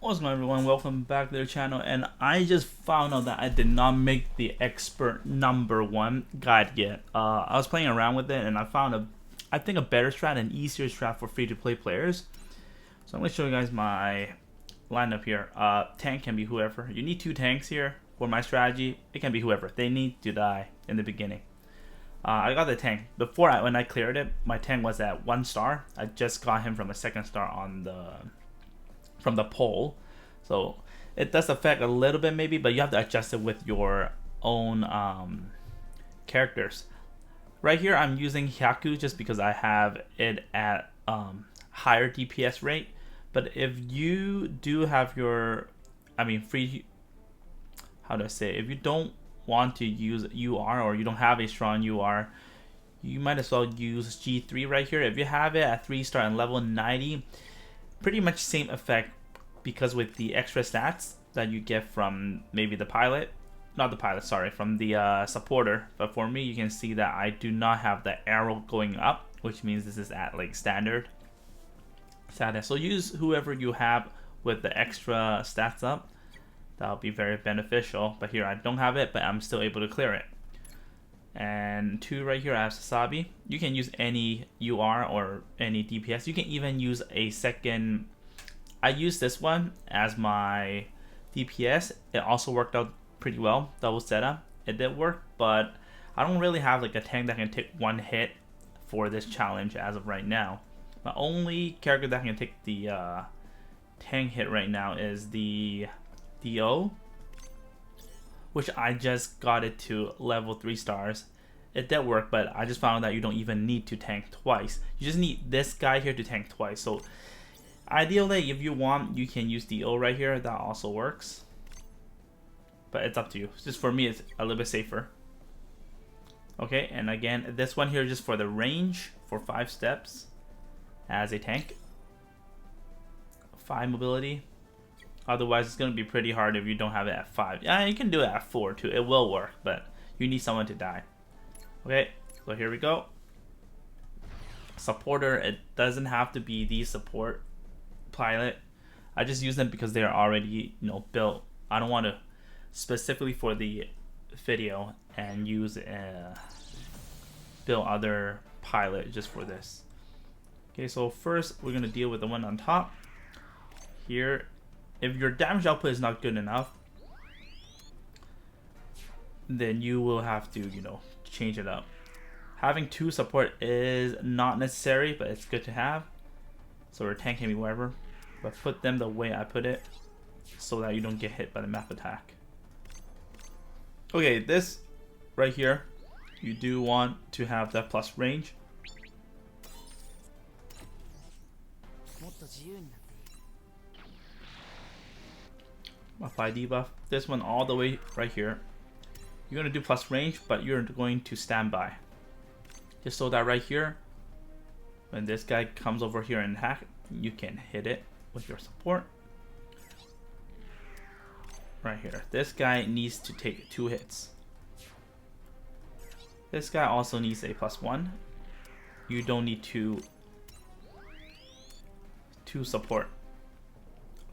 What's going on, everyone? Welcome back to the channel. And I just found out that I did not make the expert #1 guide yet. I was playing around with it and I found I think a better strat, an easier strat for free-to-play players. So I'm going to show you guys my lineup here. Tank can be whoever. You need 2 tanks here for my strategy. It can be whoever. They need to die in the beginning. I got the tank. When I cleared it, my tank was at 1 star. I just got him from a 2nd star on from the pole, so it does affect a little bit maybe, but you have to adjust it with your own characters. Right here I'm using Hyaku just because I have it at higher DPS rate, but if you do have your free, how do I say, if you don't want to use UR or you don't have a strong UR, you might as well use G3 right here. If you have it at 3 star and level 90, pretty much same effect, because with the extra stats that you get from maybe the pilot, from the supporter. But for me, you can see that I do not have the arrow going up, which means this is at like standard status. So use whoever you have with the extra stats up. That'll be very beneficial. But here I don't have it, but I'm still able to clear it. And 2 right here I have Sasabi. You can use any UR or any DPS. You can even use a second. I used this one as my DPS. It also worked out pretty well. Double setup. It did work, but I don't really have like a tank that can take 1 hit for this challenge as of right now. My only character that can take the tank hit right now is the DO, which I just got it to level 3 stars. It did work, but I just found that you don't even need to tank twice. You just need this guy here to tank twice. So ideally, if you want, you can use DO right here. That also works, but it's up to you. Just for me, it's a little bit safer. Okay, and again, this one here just for the range for 5 steps as a tank. 5 mobility. Otherwise, it's going to be pretty hard if you don't have it at 5. Yeah, you can do it at 4 too. It will work, but you need someone to die. Okay, so here we go. Supporter, it doesn't have to be the support pilot. I just use them because they're already, built. I don't want to specifically for the video and use build other pilot just for this. Okay, so first we're going to deal with the one on top here. If your damage output is not good enough, then you will have to, change it up. Having 2 support is not necessary, but it's good to have. So your tank can be whatever, but put them the way I put it so that you don't get hit by the map attack. Okay, this right here, you do want to have that plus range. Apply debuff. This one all the way right here. You're going to do plus range, but you're going to stand by. Just so that right here, when this guy comes over here and hack, you can hit it with your support. Right here. This guy needs to take 2 hits. This guy also needs a +1. You don't need to support.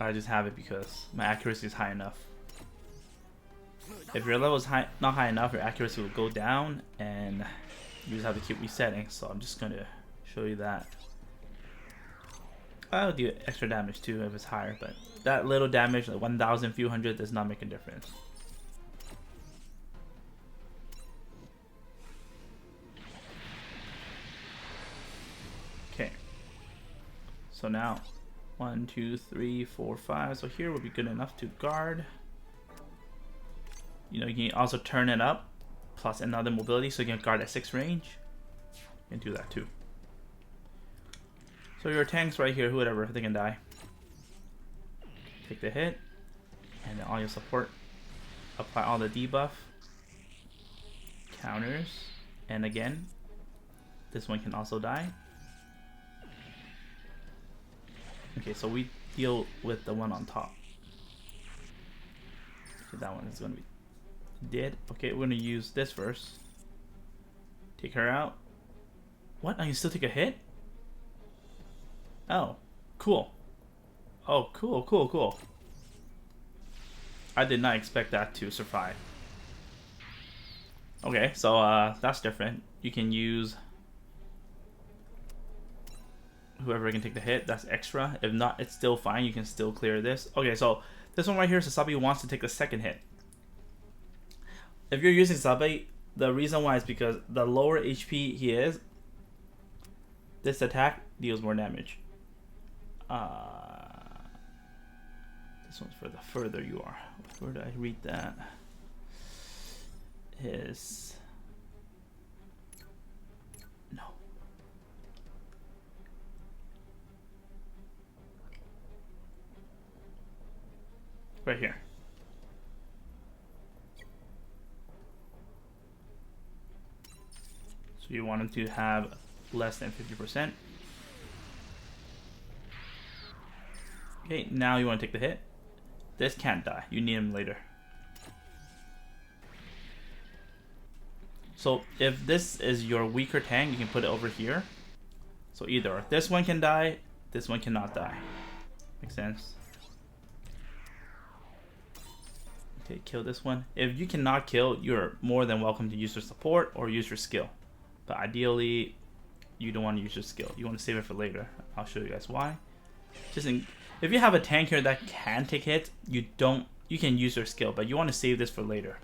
I just have it because my accuracy is high enough. If your level is not high enough, your accuracy will go down and you just have to keep resetting. So I'm just going to show you that. I'll do extra damage too if it's higher, but that little damage, like 1,000 few hundred, does not make a difference. Okay, so now 1, 2, 3, 4, 5. So here will be good enough to guard. You can also turn it up plus another mobility, so you can guard at 6 range. You can do that too. So your tanks right here, whatever, they can die. Take the hit, and then all your support. Apply all the debuff, counters, and again, this one can also die. Okay, so we deal with the one on top. So that one is going to be dead. Okay, we're going to use this first. Take her out. What? I can still take a hit? Oh, cool. Oh, cool. I did not expect that to survive. Okay, so that's different. You can use whoever can take the hit. That's extra. If not, it's still fine. You can still clear this. Okay, so this one right here, Sasabi wants to take the second hit. If you're using Sasabi, the reason why is because the lower HP he is, this attack deals more damage. This one's for the further you are. Where did I read that? Is no. Right here. So you want him to have less than 50%. Okay, now you want to take the hit. This can't die. You need him later. So if this is your weaker tank, you can put it over here. So either this one can die, this one cannot die. Makes sense? Okay, kill this one. If you cannot kill, you're more than welcome to use your support or use your skill. But ideally, you don't want to use your skill. You want to save it for later. I'll show you guys why. If you have a tank here that can take hits, you can use your skill, but you want to save this for later,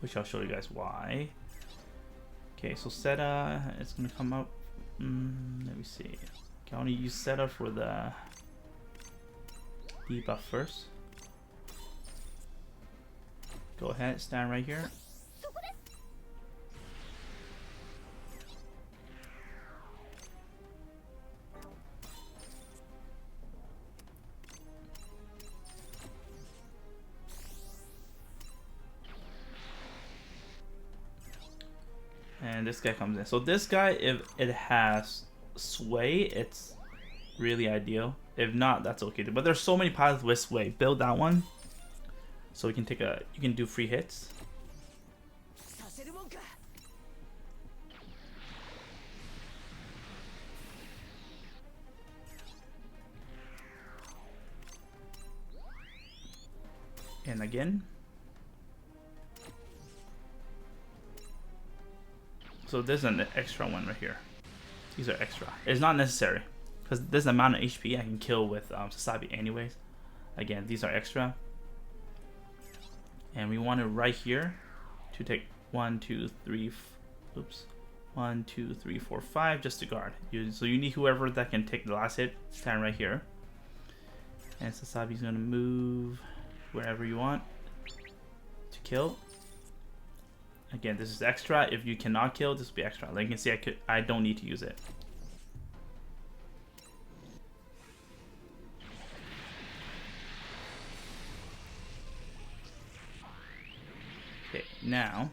which I'll show you guys why. Okay, so Seta, it's gonna come up. Let me see. Can only use Seta for the debuff first. Go ahead, stand right here. And this guy comes in. So this guy, if it has sway, it's really ideal. If not, that's okay too. But there's so many pilots with sway. Build that one, so you can do free hits. And again. So there's an extra one right here. These are extra. It's not necessary because this amount of HP I can kill with Sasabi anyways. Again, these are extra. And we want it right here to take 1, 2, 3, oops, 1, 2, 3, 4, 5 just to guard. So you need whoever that can take the last hit. Stand right here. And Sasabi's gonna move wherever you want to kill. Again, this is extra. If you cannot kill, this will be extra. Like you can see, I don't need to use it. Okay, now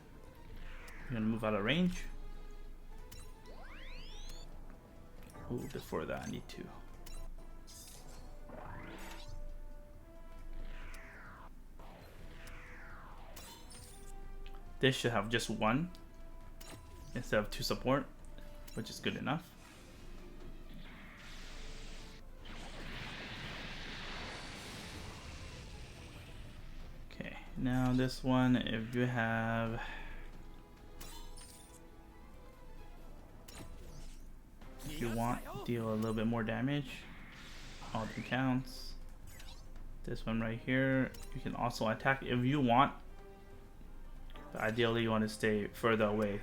I'm gonna move out of range. Ooh, before that, I need to. This should have just one instead of 2 support, which is good enough. Okay, now this one, if you have if you want, deal a little bit more damage. All of them counts. This one right here, you can also attack if you want. But ideally, you want to stay further away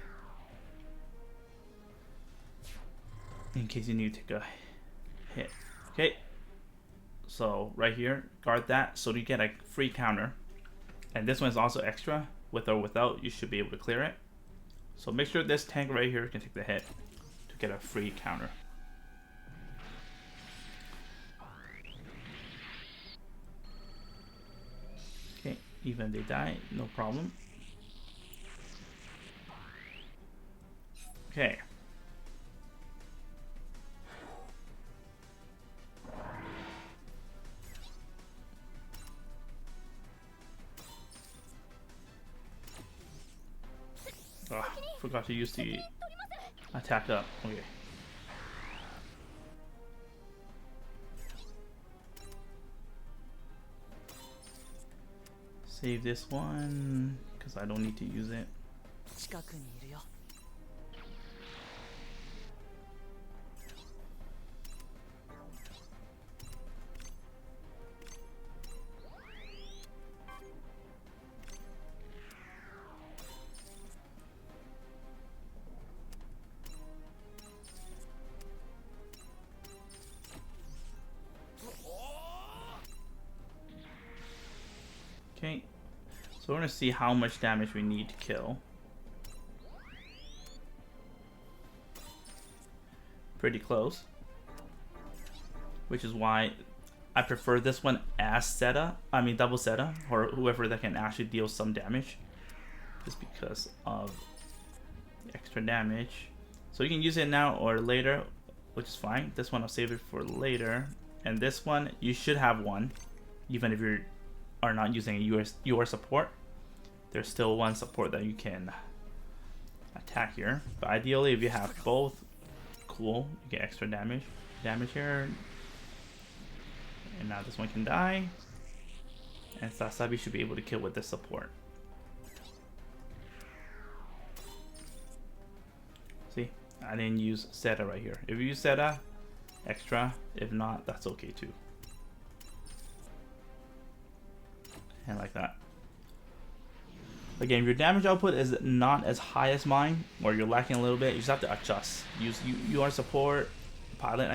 in case you need to take a hit. Okay, so right here, guard that so you get a free counter. And this one is also extra. With or without, you should be able to clear it. So make sure this tank right here can take the hit to get a free counter. Okay, even if they die, no problem. Okay. Oh, forgot to use the attack up. Okay. Save this one because I don't need to use it. Okay, so we're gonna see how much damage we need to kill. Pretty close, which is why I prefer this one as Zeta. I mean double Zeta, or whoever that can actually deal some damage, just because of the extra damage. So you can use it now or later, which is fine. This one I'll save it for later, and this one you should have one, even if you are not using a your support. There's still one support that you can attack here, but ideally if you have both, cool, you get extra damage here. And now this one can die, and Sasabi should be able to kill with this support. See, I didn't use Zeta right here. If you use Zeta, extra. If not, that's okay too. And like that. Again, if your damage output is not as high as mine, or you're lacking a little bit, you just have to adjust. Use your support, pilot,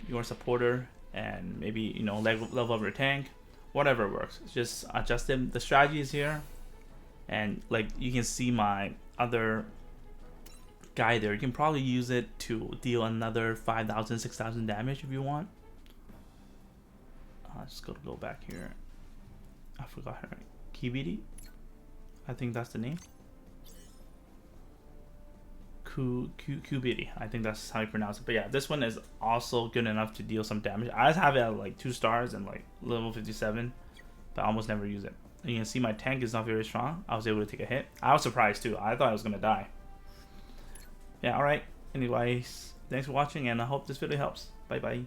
your supporter, and maybe, you know, level up your tank, whatever works. Just adjust them. The strategy is here, and like you can see my other guy there. You can probably use it to deal another 5,000, 6,000 damage if you want. Just go back here. I forgot her. Kibiri, I think that's the name. Kubiri, I think that's how you pronounce it. But yeah, this one is also good enough to deal some damage. I just have it at like 2 stars and like level 57, but I almost never use it. And you can see my tank is not very strong. I was able to take a hit. I was surprised too. I thought I was gonna die. Yeah, alright. Anyways, thanks for watching, and I hope this video helps. Bye bye.